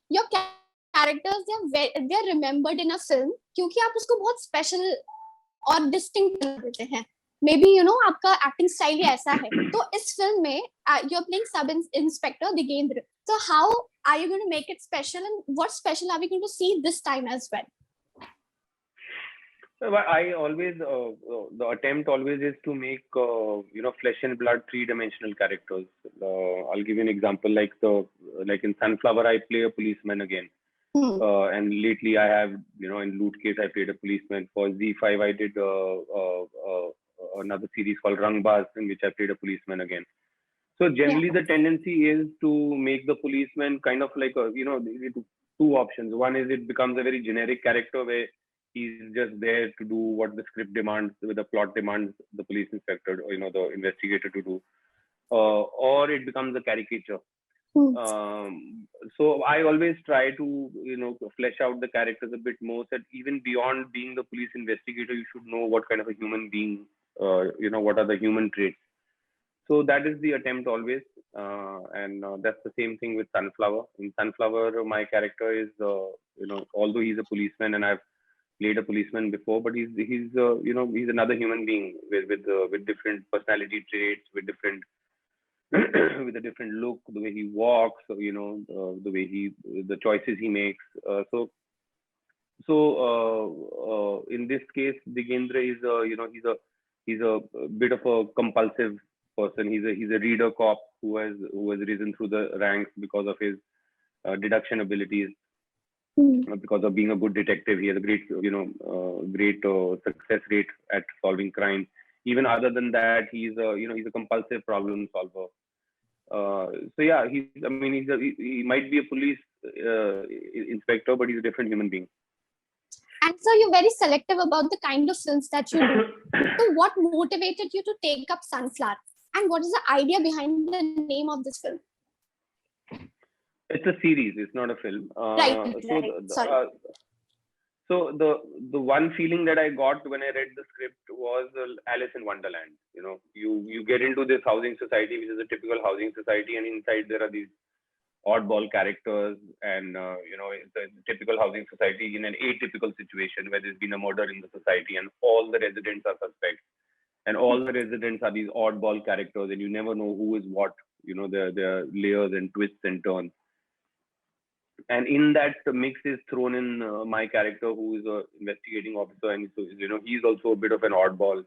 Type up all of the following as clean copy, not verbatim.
your characters they're remembered in a film क्योंकि आप उसको बहुत special और distinct बना देते हैं. Maybe you know आपका acting style ही ऐसा है. तो इस film में you're playing sub inspector Digendra. So how are you going to make it special, and what special are we going to see this time as well? I always the attempt always is to make flesh and blood three-dimensional characters. I'll give you an example, like in Sunflower I play a policeman again, and lately I have in Loot Case I played a policeman. For Z5 I did another series called Rangbaz, in which I played a policeman again. So generally the tendency is to make the policeman kind of like two options. One is it becomes a very generic character where he's just there to do what the script demands, with the plot demands the police inspector or the investigator to do, or it becomes a caricature. So I always try to flesh out the characters a bit more, that even beyond being the police investigator, you should know what kind of a human being, what are the human traits. So that is the attempt always, and that's the same thing with Sunflower. In Sunflower, my character is although he's a policeman and I've played a policeman before, but he's another human being with different personality traits, with different with a different look, the way he walks, the way the choices he makes. So in this case, Digendra is he's a bit of a compulsive person. He's a reader cop who has risen through the ranks because of his deduction abilities. Because of being a good detective, he has a great success rate at solving crime. Even other than that, he's a compulsive problem solver. So yeah, he might be a police inspector, but he's a different human being. And so you're very selective about the kind of films that you do. So what motivated you to take up Sunflower, and what is the idea behind the name of this film? It's a series. It's not a film. Sorry. So the one feeling that I got when I read the script was Alice in Wonderland. You get into this housing society, which is a typical housing society, and inside there are these oddball characters, and it's a typical housing society in an atypical situation where there's been a murder in the society, and all the residents are suspects, and all the residents are these oddball characters, and you never know who is what. There are layers and twists and turns. And in that mix is thrown in my character, who is a investigating officer, and so he's also a bit of an oddball.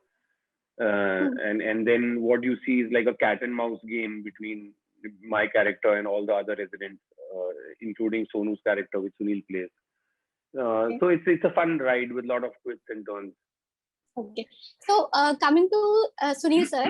And then what you see is like a cat and mouse game between my character and all the other residents, including Sonu's character, which Sunil plays. So it's a fun ride with a lot of twists and turns. Okay. So coming to Sunil sir,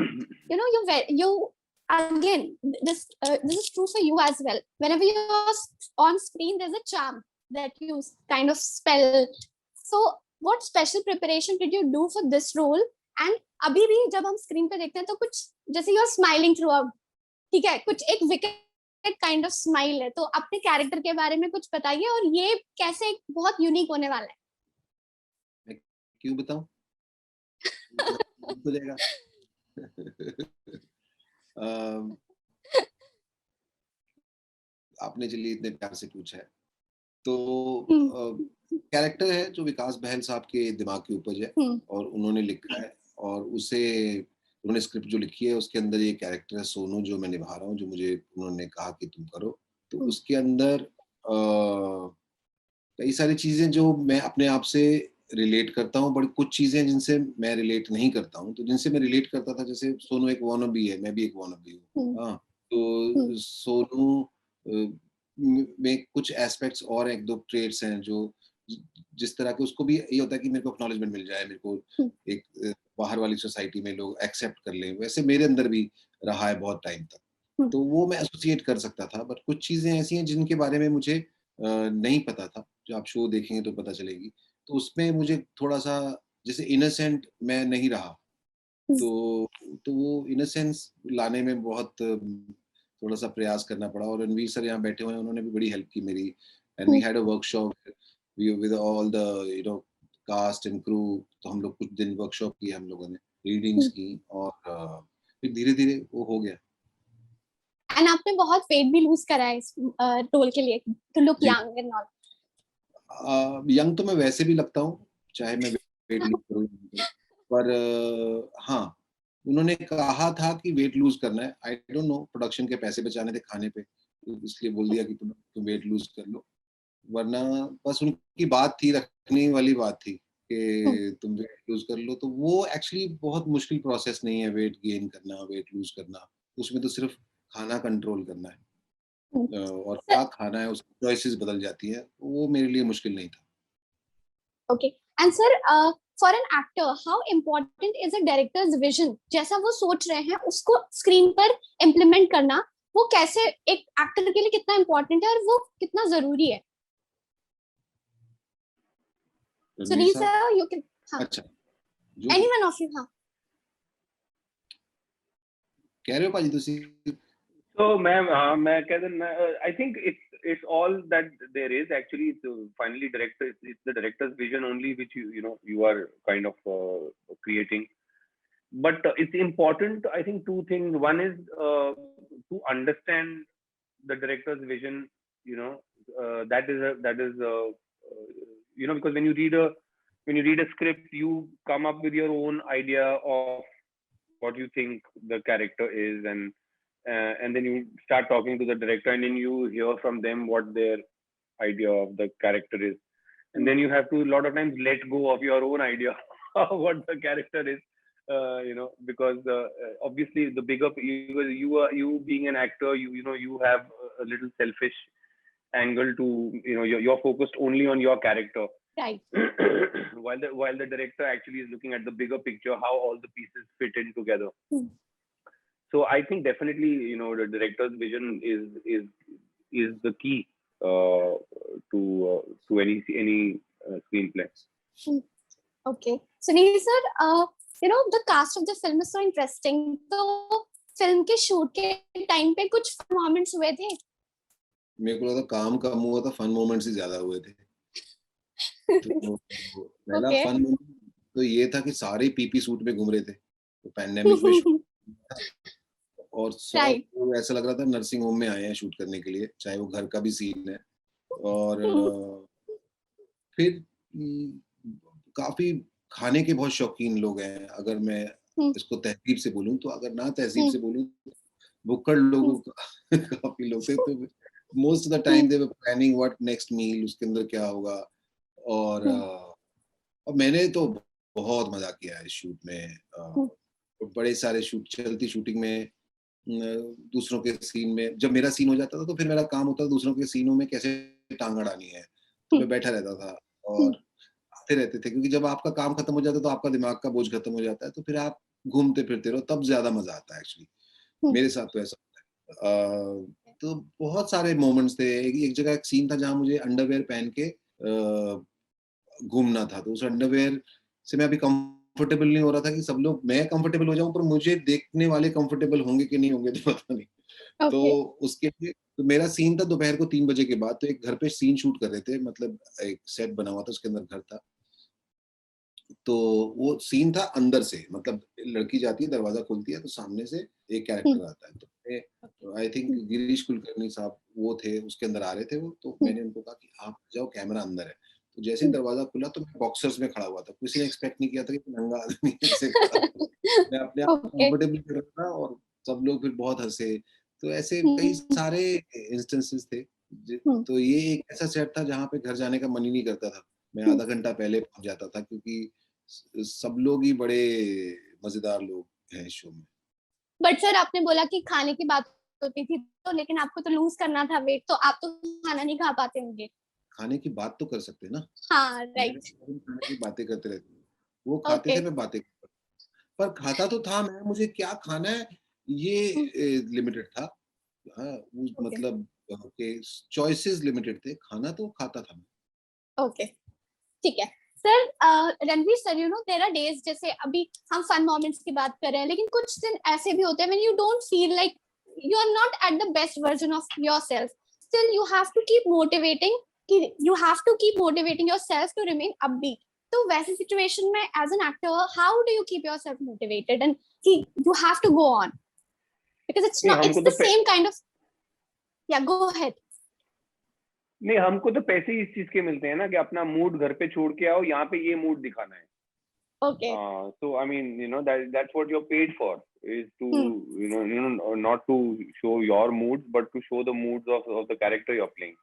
you again, this is true for you as well. Whenever you're on screen, there's a charm that you kind of spell. So what special preparation did you do for this role? And अभी भी जब हम screen पे देखते हैं तो कुछ जैसे you're smiling throughout, ठीक है, कुछ एक wicked kind of smile है. तो अपने character के बारे में कुछ बताइए, और ये कैसे बहुत unique होने वाला है. मैं क्यों बताऊं? तो जाएगा. आपने चलिए इतने प्यार से पूछा है, तो कैरेक्टर है जो विकास बहल साहब के दिमाग की उपज है, और उन्होंने लिखा है, और उन्होंने स्क्रिप्ट जो लिखी है उसके अंदर ये कैरेक्टर है सोनू जो मैं निभा रहा हूँ, जो मुझे उन्होंने कहा कि तुम करो. तो उसके अंदर कई सारी चीजें जो मैं अपने आप से रिलेट करता हूँ, बड़ी कुछ चीजें जिनसे मैं रिलेट नहीं करता हूँ. तो जिनसे मैं रिलेट करता था, जैसे सोनू एक वॉनबी है, मैं भी एक वॉनबी हूँ. हाँ, तो सोनू में कुछ एस्पेक्ट्स और एक दो ट्रेड्स हैं जो जिस तरह के, उसको भी ये होता है कि मेरे को एक्नॉलेजमेंट मिल जाए, मेरे को एक बाहर वाली सोसाइटी में लोग एक्सेप्ट कर लें. वैसे मेरे अंदर भी रहा है बहुत टाइम तक, तो वो मैं एसोसिएट कर सकता था. बट कुछ चीजें ऐसी हैं जिनके बारे में मुझे नहीं पता था, जो आप शो देखेंगे तो पता चलेगी. तो उसमें मुझे थोड़ा सा जैसे इनोसेंट मैं नहीं रहा, तो वो इनोसेंस लाने में बहुत थोड़ा सा प्रयास करना पड़ा. और रणवीर सर यहाँ बैठे हुए हैं, उन्होंने भी बड़ी हेल्प की मेरी. And we had a workshop with all the cast and crew. तो हम लोग कुछ दिन वर्कशॉप की, हम लोगों ने रीडिंग्स की, और फिर धीरे धीरे वो हो गया. एंड आपने बहुत वेट भी लूज करा है इस रोल के लिए टू लुक जी। Young and all. यंग तो मैं वैसे भी लगता हूँ, चाहे मैं वेट लूज करूँ या नहीं करूँ। पर हाँ, उन्होंने कहा था कि वेट लूज करना है। आई डोंट नो, प्रोडक्शन के पैसे बचाने थे खाने पे, तो इसलिए बोल दिया कि तुम वेट लूज कर लो। वरना बस उनकी बात थी, रखने वाली बात थी कि तुम वेट लूज कर लो। तो वो एक्चुअली बहुत मुश्किल प्रोसेस नहीं है, वेट गेन करना, वेट लूज करना। उसमें तो सिर्फ खाना कंट्रोल करना है, और क्या खाना है उसकी चॉइसेस बदल जाती है। वो मेरे लिए मुश्किल नहीं था। Okay. And sir, for an actor, how important is a director's vision? जैसा वो सोच रहे हैं उसको स्क्रीन पर इम्प्लीमेंट करना, वो कैसे एक एक्टर के लिए कितना इम्पोर्टेंट है और वो कितना जरूरी है? रणवीर सुनील साहब, सर, यू कैन, हाँ, अच्छा, जो एनीवन ऑफ यू, हाँ। कह रहे हो पाजी तुसी। So, ma'am, I think it's all that there is actually. It's finally it's the director's vision only which you are kind of creating. But it's important. I think two things. One is to understand the director's vision. You know, that is because when you read a script, you come up with your own idea of what you think the character is, and then you start talking to the director, and then you hear from them what their idea of the character is, and then you have to a lot of times let go of your own idea of what the character is, because obviously the bigger you being an actor, you have a little selfish angle to, you're focused only on your character. Right. while the director actually is looking at the bigger picture, how all the pieces fit in together. So I think definitely, the director's vision is the key to any screenplay. Okay. Sunil sir, the cast of the film is so interesting. तो film के shoot के time पे कुछ moments हुए थे? मेरे को लगा काम कम हुआ था, फन मोमेंट्स ही ज्यादा हुए थे। तो पहला Okay. फन मोमेंट तो ये था कि सारे पीपी सूट में घूम रहे थे, तो पैंडेमिक में और सब Right. को ऐसा लग रहा था नर्सिंग होम में आए हैं शूट करने के लिए, चाहे वो घर का भी सीन है। और फिर काफी खाने के बहुत शौकीन लोग हैं। अगर मैं इसको तहजीब से बोलूं, तो अगर ना तहजीब से बोलूं, भुक्कड़ लोगों का काफी लोग थे। तो most of the time they were planning what next meal, उसके अंदर क्या होगा। और मैंने तो बहुत मजा किया है इस शूट में। बड़े सारे शूट, चलती शूटिंग में, दूसरों के सीन में जब मेरा सीन हो जाता था, तो फिर मेरा काम होता था दूसरों के सीनों में कैसे टांग अड़ानी है। तो मैं बैठा रहता था और आते रहते थे, क्योंकि जब आपका काम खत्म हो जाता है तो आपका दिमाग का बोझ खत्म हो जाता है, तो फिर आप घूमते फिरते रहो, तब ज्यादा मजा आता है एक्चुअली। मेरे साथ तो ऐसा होता है। तो बहुत सारे मोमेंट्स थे। एक जगह एक सीन था जहाँ मुझे अंडरवेयर पहन के घूमना था, तो उस अंडरवेयर से मैं अभी कंफर्टेबल नहीं हो रहा था कि सब लोग, मैं कंफर्टेबल हो जाऊं, पर मुझे देखने वाले कंफर्टेबल होंगे कि नहीं होंगे तो पता नहीं। तो उसके लिए तो मेरा सीन था दोपहर को 3 बजे के बाद। तो एक घर पे सीन शूट कर रहे थे, मतलब एक सेट बना हुआ था, उसके अंदर घर था। तो वो सीन था अंदर से, मतलब लड़की जाती है, दरवाजा खोलती है, तो सामने से एक कैरेक्टर आता है। तो आई थिंक गिरीश कुलकर्णी साहब वो थे, उसके अंदर आ रहे थे वो। तो मैंने उनको कहा कि आप जाओ, कैमरा अंदर है। तो जैसे ही दरवाजा खुला तो मैं बॉक्सर्स में खड़ा हुआ था। किसी ने एक्सपेक्ट नहीं किया था कि नंगा आदमी ऐसे खड़ा। मैं अपने आप कंफर्टेबल कर रहा था और सब लोग फिर बहुत हंसे। तो ऐसे कई सारे इंस्टेंसेस थे। तो ये एक ऐसा सेट था जहाँ पे घर जाने का मन ही नहीं करता था। मैं आधा घंटा पहले पहुंच जाता था, क्योंकि सब लोग ही बड़े मजेदार लोग हैं इस शो में। बट सर, आपने बोला कि खाने की बात होती थी, तो लेकिन आपको तो लूज करना था वेट, तो आप तो खाना नहीं खा पाते होंगे। खाने की बात तो कर सकते हैं ना। हाँ, राइट। खाने की बातें करते रहते हैं, वो खाते थे, मैं बातें करता, पर खाता तो था मैं। मुझे क्या खाना है ये लिमिटेड था। हाँ, मतलब चॉइसेस लिमिटेड थे, खाना तो खाता था मैं। ओके, ठीक है sir. Ranveer sir, there are days, जैसे अभी हम फन मोमेंट्स की बात कर रहे हैं, लेकिन कुछ दिन ऐसे भी होते हैं when you don't feel like you are not at the best version of yourself, still you have to keep motivating yourself to remain upbeat. तो वैसी सिचुएशन में as an actor, how do you keep yourself motivated and you have to go on, because it's नहीं, not, it's हमको the तो same kind of, yeah, go ahead. नहीं, हमको तो पैसे ही इस चीज के मिलते हैं ना कि अपना मूड घर पे छोड़ के आओ, यहाँ पे ये मूड दिखाना है. Okay. So I mean, that's what you're paid for, is to not to show your moods, but to show the moods of the character you're playing.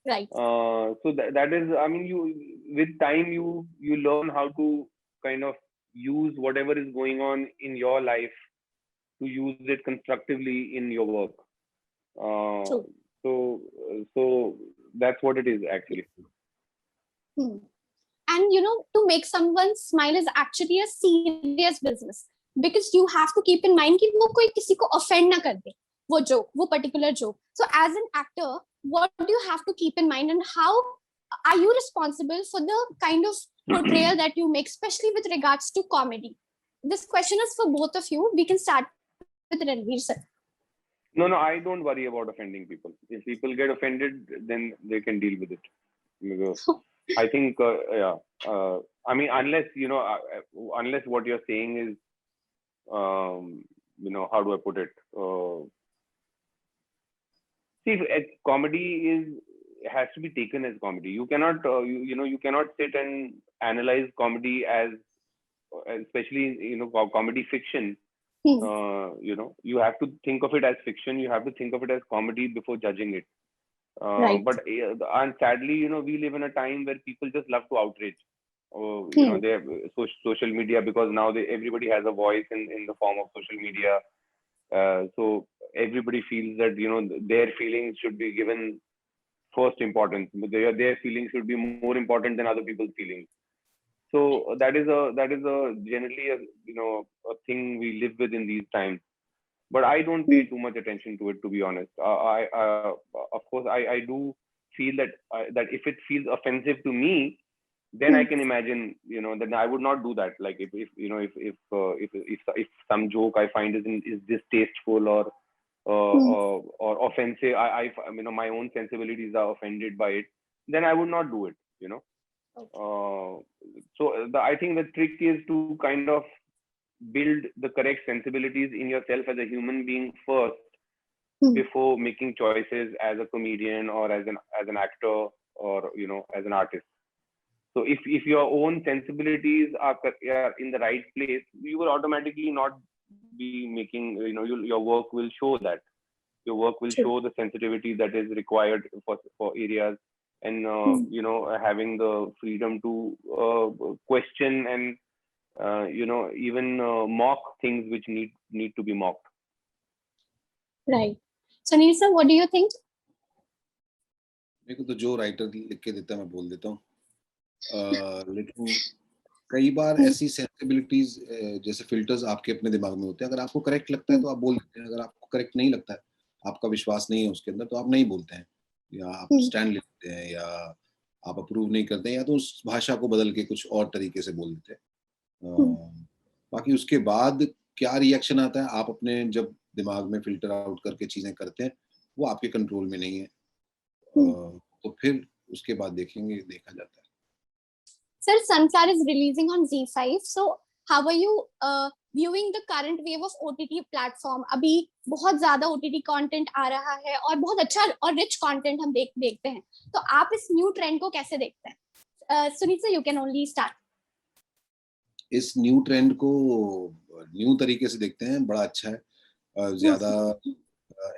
Right. So that is, I mean, you with time you learn how to kind of use whatever is going on in your life to use it constructively in your work. True. So that's what it is actually. And to make someone smile is actually a serious business, because you have to keep in mind कि वो कोई किसी को offend ना कर दे, वो joke, वो particular joke. So as an actor, what do you have to keep in mind, and how are you responsible for the kind of portrayal that you make, especially with regards to comedy? This question is for both of you. We can start with Ranveer sir. No, I don't worry about offending people. If people get offended, then they can deal with it. Because I think, I mean, unless what you're saying is, how do I put it? See, comedy has to be taken as comedy. You cannot, you cannot sit and analyze comedy as, especially, comedy fiction. You have to think of it as fiction. You have to think of it as comedy before judging it. Right. But and sadly, we live in a time where people just love to outrage. They have social media, because now everybody has a voice in the form of social media. So everybody feels that their feelings should be given first importance. Their feelings should be more important than other people's feelings. So that is a generally a thing we live with in these times. But I don't pay too much attention to it, to be honest. Of course, I do feel that if it feels offensive to me, then I can imagine, that I would not do that. Like if some joke I find is distasteful or offensive, I my own sensibilities are offended by it, then I would not do it. So I think the trick is to kind of build the correct sensibilities in yourself as a human being first, before making choices as a comedian or as an actor or as an artist. So if your own sensibilities are in the right place, you will automatically not be making, your work will show that. Your work will show the sensitivity that is required for areas, and having the freedom to question and even mock things which need to be mocked. Right. So Sunil, what do you think? मेरे को तो जो writer लिख के देता है मैं बोल देता हूँ, लेकिन कई बार ऐसी सेंसिबिलिटीज जैसे फिल्टर्स आपके अपने दिमाग में होते हैं. अगर आपको करेक्ट लगता है तो आप बोल देते हैं, अगर आपको करेक्ट नहीं लगता है, आपका विश्वास नहीं है उसके अंदर, तो आप नहीं बोलते हैं, या आप स्टैंड लेते हैं, या आप अप्रूव नहीं करते हैं, या तो उस भाषा को बदल के कुछ और तरीके से बोल देते हैं. बाकी उसके बाद क्या रिएक्शन आता है, आप अपने जब दिमाग में फिल्टर आउट करके चीजें करते हैं, वो आपके कंट्रोल में नहीं है. तो फिर उसके बाद देखा जाता है. Sir, Sunflower is releasing on ZEE5. So how are you viewing the current wave of OTT platform? अभी बहुत ज़्यादा OTT content आ रहा है और बहुत अच्छा और rich content हम देखते हैं. तो आप इस new trend को कैसे देखते हैं? Sunil sir, you can only start. इस न्यू ट्रेंड को न्यू तरीके से देखते हैं, बड़ा अच्छा है. ज्यादा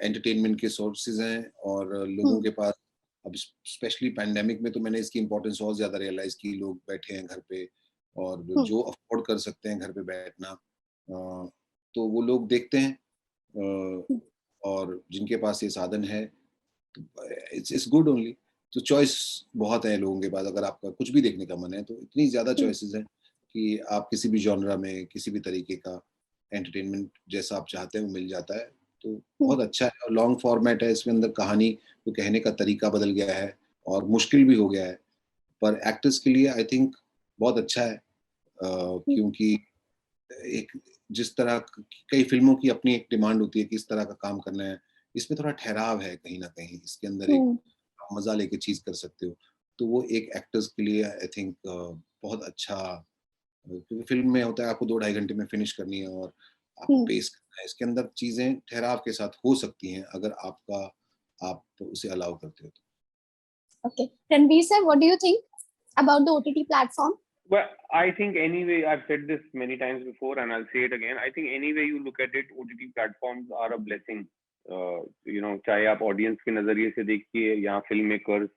एंटरटेनमेंट के सोर्सेज हैं और लोगों के पास अब स्पेशली पैंडेमिक में तो मैंने इसकी इम्पोर्टेंस और ज्यादा रियलाइज की. लोग बैठे हैं घर पे और जो अफोर्ड कर सकते हैं घर पे बैठना, तो वो लोग देखते हैं, और जिनके पास ये साधन है इट्स गुड ओनली. तो चॉइस बहुत है लोगों के पास. अगर आपका कुछ भी देखने का मन है तो इतनी ज्यादा चॉइसेस हैं कि आप किसी भी जॉनरा में किसी भी तरीके का एंटरटेनमेंट जैसा आप चाहते हैं वो मिल जाता है. तो बहुत अच्छा है. और लॉन्ग फॉर्मेट है, इसमें अंदर कहानी को कहने का तरीका बदल गया है और मुश्किल भी हो गया है, पर एक्टर्स के लिए आई थिंक बहुत अच्छा है. क्योंकि एक जिस तरह कई फिल्मों की अपनी एक डिमांड होती है कि इस तरह का काम करना है, इसमें थोड़ा ठहराव है कहीं ना कहीं. इसके अंदर एक मजा लेके चीज कर सकते हो, तो वो एक एक्टर्स के लिए आई थिंक बहुत अच्छा. क्योंकि फिल्म में होता है आपको 2-2.5 घंटे में फिनिश करनी है और आपको पेस करना है। इसके अंदर चीजें ठहराव के साथ हो सकती हैं अगर आप उसे अलाउ करते हो तो। Okay, Ranveer sir, what do you think about the OTT platform? Well, I think anyway, I've said this many times before and I'll say it again. I think any way you look at it, OTT platforms are a blessing. चाहे आप audience के नजरिए से देखिए या film makers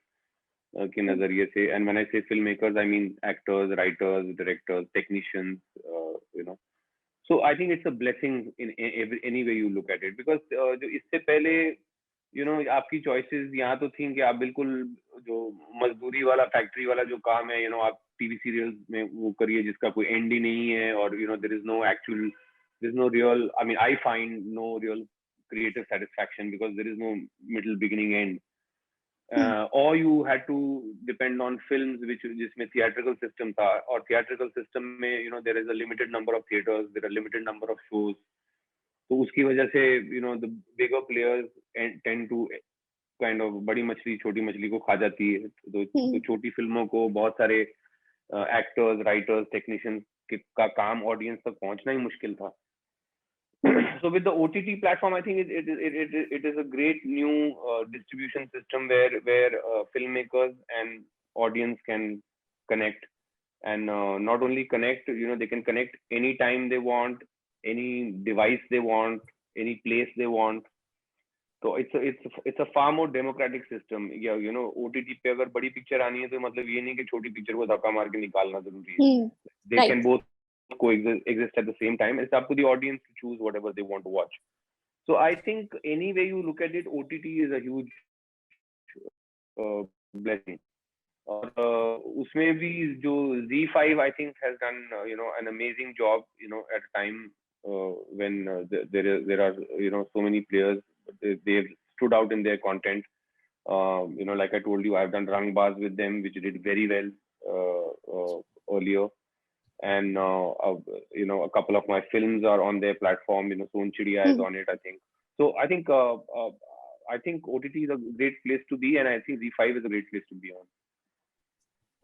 के नजरिए से, and when I say filmmakers, I mean actors, writers, directors, technicians, So I think it's a blessing in any way you look at it, because जो इससे पहले आपकी चॉइसेस यहाँ तो थी कि आप बिल्कुल जो मजदूरी वाला फैक्ट्री वाला जो काम है आप टीवी सीरियल्स में वो करिए जिसका कोई एंड ही नहीं है, और there is no real, I mean I find no real creative satisfaction because there is no middle, beginning, end. Or you had to depend on films जिसमें theatrical system था, और theatrical system में there is a limited number of theaters, there are limited number of shows. तो उसकी वजह से the bigger players tend to kind of बड़ी मछली छोटी मछली को खा जाती है, तो छोटी फिल्मों को बहुत सारे एक्टर्स, राइटर्स, टेक्नीशियंस का काम ऑडियंस तक पहुंचना ही मुश्किल था. So with the OTT platform, I think it is a great new distribution system where filmmakers and audience can connect, and not only connect, they can connect anytime they want, any device they want, any place they want. So it's a far more democratic system. OTT पे अगर बड़ी picture आनी है तो मतलब ये नहीं कि छोटी पिक्चर को धक्का मार के निकालना जरूरी है. They can both coexist at the same time. It's up to the audience to choose whatever they want to watch. So I think any way you look at it, OTT is a huge blessing. उसमें भी जो ZEE5 I think has done an amazing job at a time when there are so many players. They've stood out in their content. Like I told you, I've done Rangbaz with them, which did very well earlier. And a couple of my films are on their platform. Soon Chidiya is on it, I think. So I think OTT is a great place to be, and I think ZEE5 is a great place to be on.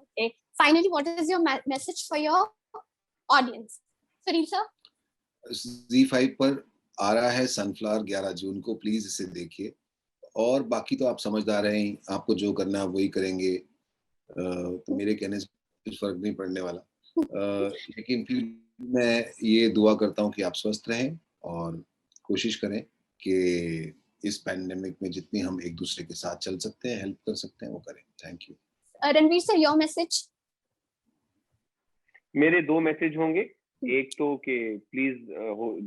Okay. Finally, what is your message for your audience, Sunil sir? ZEE5 पर आ रहा है sunflower 11 जून को, please इसे देखिए. और बाकी तो आप समझदार हैं, आपको जो करना है वही करेंगे, तो मेरे कहने से कुछ फर्क नहीं पड़ने वाला. लेकिन फिर मैं ये दुआ करता हूँ कि आप स्वस्थ रहें और कोशिश करें कि इस पैंडेमिक में जितनी हम एक दूसरे के साथ चल सकते हैं, हेल्प कर सकते हैं, वो करें. Thank you. Ranveer sir, your message. मेरे 2 मैसेज होंगे. एक तो कि प्लीज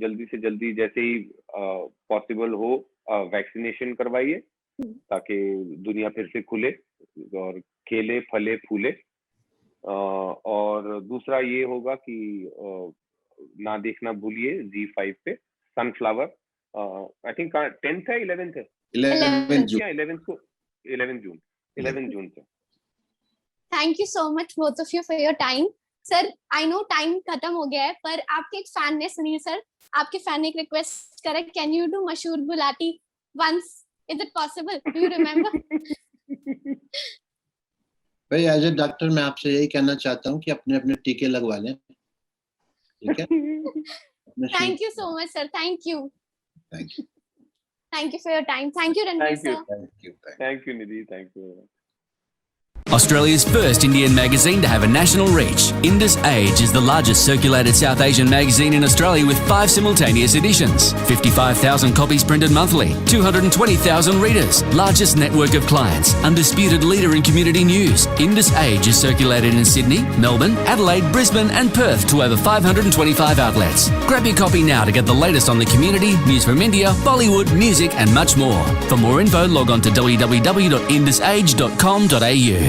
जल्दी से जल्दी जैसे ही पॉसिबल हो वैक्सीनेशन करवाइए ताकि दुनिया फिर से खुले और खेले, फले, फूले. और दूसरा ये होगा कि ना देखना भूलिए ZEE5 पे सनफ्लावर. आई थिंक 10th है 11th है 11th जून से. Thank you so much both of you for your time. Sir, I know time खत्म हो गया है, पर आपके एक फैन ने, सुनील सर, आपके फैन ने एक रिक्वेस्ट करा, can you do Mashoor Gulati once? Is it possible? Do you remember? भाई एज ए डॉक्टर मैं आपसे यही कहना चाहता हूँ कि अपने अपने टीके लगवा लें. ठीक है. Thank you so much sir. Thank you for your time. Thank you Ranveer sir. Thank you Nidhi. Thank you. Australia's first Indian magazine to have a national reach, Indus Age is the largest circulated South Asian magazine in Australia with 5 simultaneous editions, 55,000 copies printed monthly, 220,000 readers, largest network of clients, undisputed leader in community news. Indus Age is circulated in Sydney, Melbourne, Adelaide, Brisbane and Perth to over 525 outlets. Grab your copy now to get the latest on the community, news from India, Bollywood, music and much more. For more info, log on to www.indusage.com.au.